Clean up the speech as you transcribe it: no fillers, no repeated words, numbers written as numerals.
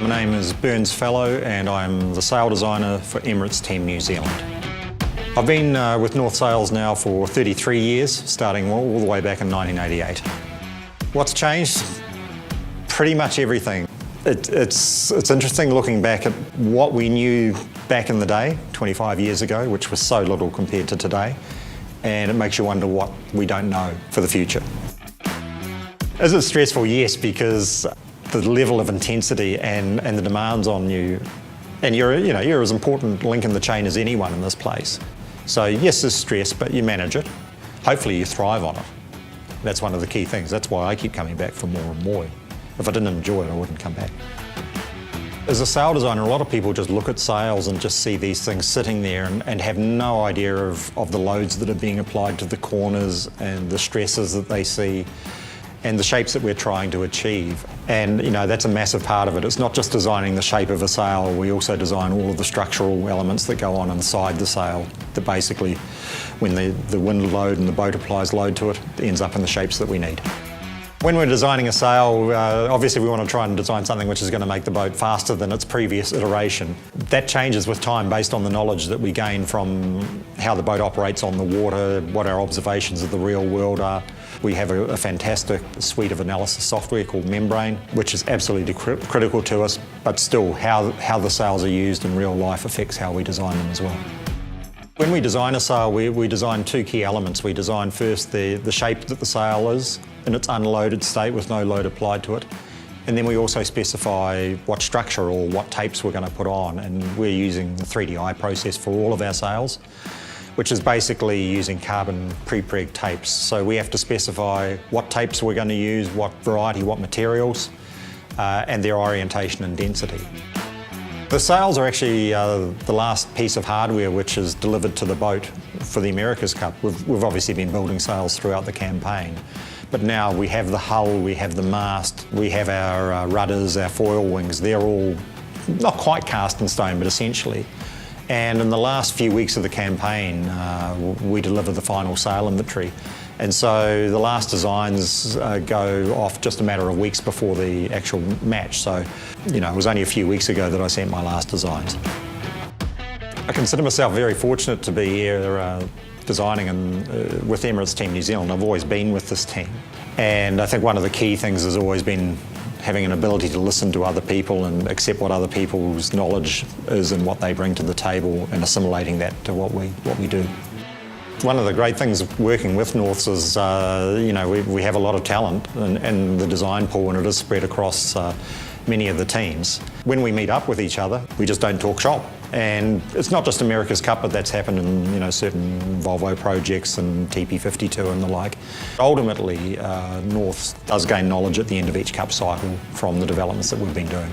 My name is Burns Fallow and I'm the sail designer for Emirates Team New Zealand. I've been with North Sails now for 33 years, starting all the way back in 1988. What's changed? Pretty much everything. It's interesting looking back at what we knew back in the day, 25 years ago, which was so little compared to today, and it makes you wonder what we don't know for the future. Is it stressful? Yes, because the level of intensity and the demands on you, and you're as important link in the chain as anyone in this place. So yes, there's stress, but you manage it. Hopefully you thrive on it. That's one of the key things. That's why I keep coming back for more and more. If I didn't enjoy it, I wouldn't come back. As a sail designer, a lot of people just look at sails and just see these things sitting there and have no idea of the loads that are being applied to the corners and the stresses that they see and the shapes that we're trying to achieve. And that's a massive part of it. It's not just designing the shape of a sail, we also design all of the structural elements that go on inside the sail that basically, when the wind load and the boat applies load to it, it ends up in the shapes that we need. When we're designing a sail, obviously we want to try and design something which is going to make the boat faster than its previous iteration. That changes with time based on the knowledge that we gain from how the boat operates on the water, what our observations of the real world are. We have a fantastic suite of analysis software called Membrane, which is absolutely critical to us, but still how the sails are used in real life affects how we design them as well. When we design a sail, we design two key elements. We design first the shape that the sail is in its unloaded state with no load applied to it. And then we also specify what structure or what tapes we're going to put on. And we're using the 3DI process for all of our sails, which is basically using carbon pre-preg tapes. So we have to specify what tapes we're going to use, what variety, what materials, and their orientation and density. The sails are actually the last piece of hardware which is delivered to the boat for the America's Cup. We've obviously been building sails throughout the campaign, but now we have the hull, we have the mast, we have our rudders, our foil wings. They're all not quite cast in stone, but essentially. And in the last few weeks of the campaign, we deliver the final sail inventory. And so the last designs go off just a matter of weeks before the actual match. So, it was only a few weeks ago that I sent my last designs. I consider myself very fortunate to be here designing with Emirates Team New Zealand. I've always been with this team. And I think one of the key things has always been having an ability to listen to other people and accept what other people's knowledge is and what they bring to the table and assimilating that to what we do. One of the great things of working with Norths is, we have a lot of talent and the design pool, and it is spread across many of the teams. When we meet up with each other, we just don't talk shop. And it's not just America's Cup, but that's happened in certain Volvo projects and TP52 and the like. Ultimately, North does gain knowledge at the end of each Cup cycle from the developments that we've been doing.